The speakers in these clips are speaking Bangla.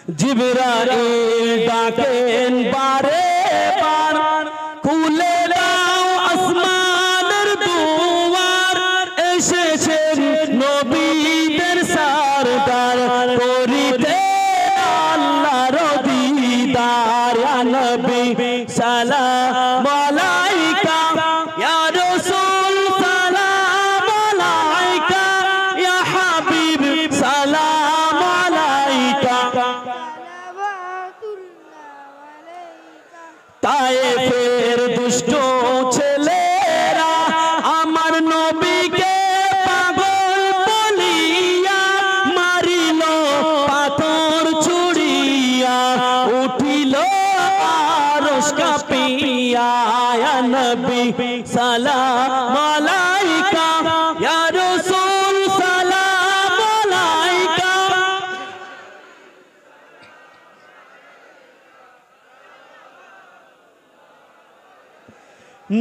জিবরাইল ডাকেন বারে বার, খুলে দাও আসমানের দুয়ার, এসেছেন নবীদের সরদার, করিতে আল্লাহর দিদার। ইয়া নবী সালাম আলাইকা, ইয়া রাসূল সালাম আলাইকা, ইয়া হাবিব সালাম আলাইকা। তায়েফের দুষ্ট ছেলেরা আমার নবীকে পাগল বলিয়া মারিল পাথর ছুড়িয়া, উঠিল আরশ কাঁপিয়া। ইয়া নবী সালাম আলাইকা, ইয়া রাসূল সালাম আলাইকা।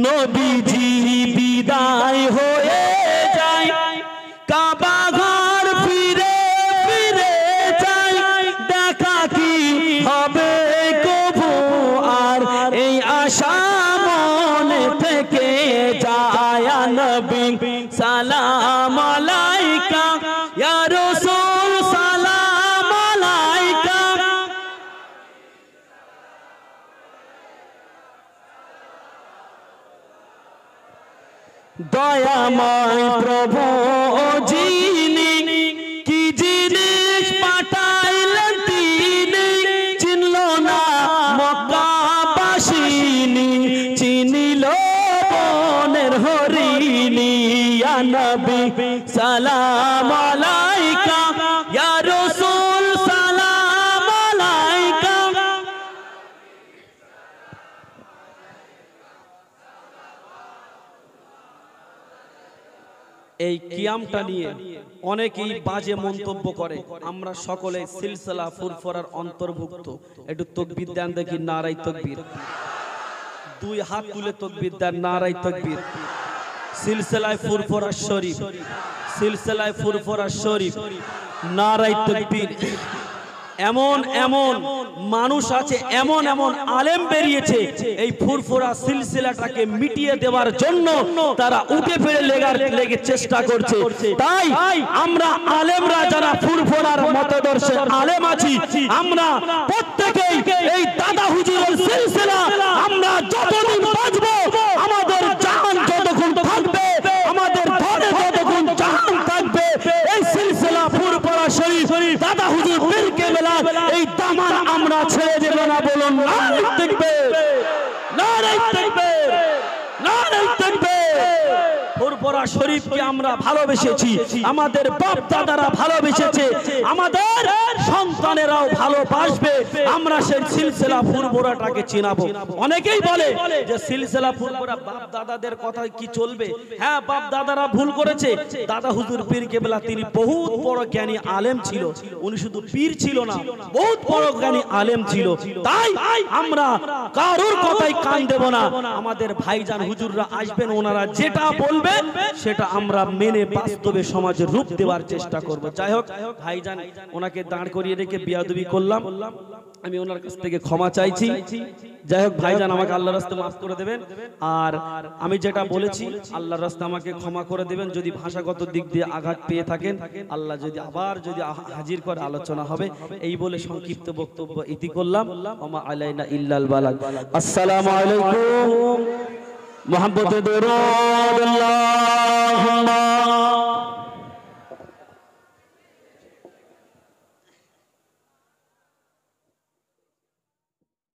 নবীজি বিদায় হয়ে যায়, কাবা ঘর ফিরে ফিরে যায়, দেখা কি হবে কবু আর, এই আশা মনে থেকে যায়। ইয়া নবী সালাম আলাইকা, ইয়া রাসূল সালাম আলাইকা। দয়াময় প্রভু যিনি, কি জিনিস পাঠাইলেন তিনি, চিনল না মক্কাবাসিনী, চিনিল বনের হরিণী। ইয়া নবী সালাম আলাইকা, ইয়া রাসূল সালাম আলাইকা। এই কিয়ামটা নিয়ে অনেকেই বাজে মন্তব্য করে, আমরা সকলে সিলসিলা ফুরফুরার অন্তর্ভুক্ত। একটু তাকবীর দেন দেখি, নারায়ে তাকবীর। দুই হাত তুলে তাকবীর দেন, নারায়ে তাকবীর। সিলসিলায়ে ফুরফুরা শরীফ, সিলসিলায়ে ফুরফুরা শরীফ, নারায়ে তাকবীর। এমন এমন মানুষ আছে, এমন এমন আলেম বেরিয়েছে এই ফুরফুরা সিলসিলাটাকে মিটিয়ে দেওয়ার জন্য তারা উঠে ফিরে লেগে চেষ্টা করছে। তাই আমরা আলেমরা যারা ফুরফুরার মতদর্শে আলেম আছি, আমরা প্রত্যেকেই এই দাদা হুজুরের সিলসিলা আমরা যতদিন বাঁচবো, আমাদের জান যতক্ষণ থাকবে, আমাদের ধরে যতক্ষণ জান থাকবে, এই সিলসিলা ফুরফুরা শরীফ দাদা হুজুর পীর কেবলা এই দামান আমরা ছেড়ে দেব না। বলুন নারায়ে তাকবীর, নারায়ে তাকবীর, নারায়ে তাকবীর। ফুরফুরা শরীফকে আমরা ভালোবেসেছি, আমাদের বাপ দাদারা ভালোবেসেছে, আমাদের সন্তানেরাও ভালোবাসবে। আমরা সেই সিলসিলা ফুরফুরাটাকে চিনাবো। অনেকেই বলে যে সিলসিলা ফুরফুরা বাপ দাদাদের কথা কি চলবে? হ্যাঁ, বাপ দাদারা ভুল করেছে। দাদা হুজুর পীর কেবলা তিনি বহুত বড় জ্ঞানী আলেম ছিল, উনি শুধু পীর ছিল না, বহুত বড় জ্ঞানী আলেম ছিল। তাই আমরা কারোর কথাই কান দেব না। আমাদের ভাইজান হুজুররা আসবেন, ওনারা যেটা বলবেন সেটা আমরা মেনে বাস্তবে সমাজের রূপ দেওয়ার চেষ্টা করব। যাই হোক, ভাইজান ওনাকে দাঁড় করিয়ে রেখে বিয়াদবি করলাম, আমি ওনার কাছ থেকে ক্ষমা চাইছি। যাই হোক ভাইজান, আমাকে আল্লাহর রাস্তায় মাফ করে দেবেন। আর আমি যেটা বলেছি আল্লাহর রাস্তায় আমাকে ক্ষমা করে দেবেন। যদি ভাষাগত দিক দিয়ে আঘাত পেয়ে থাকেন, আল্লাহ যদি আবার হাজির করে আলোচনা হবে। এই বলে সংক্ষিপ্ত বক্তব্য ইতি করলাম। ওমা আলাইনা ইল্লাল বালাগ। আসসালামু আলাইকুম। মুহাব্বতে দরুদ আল্লাহুম্মা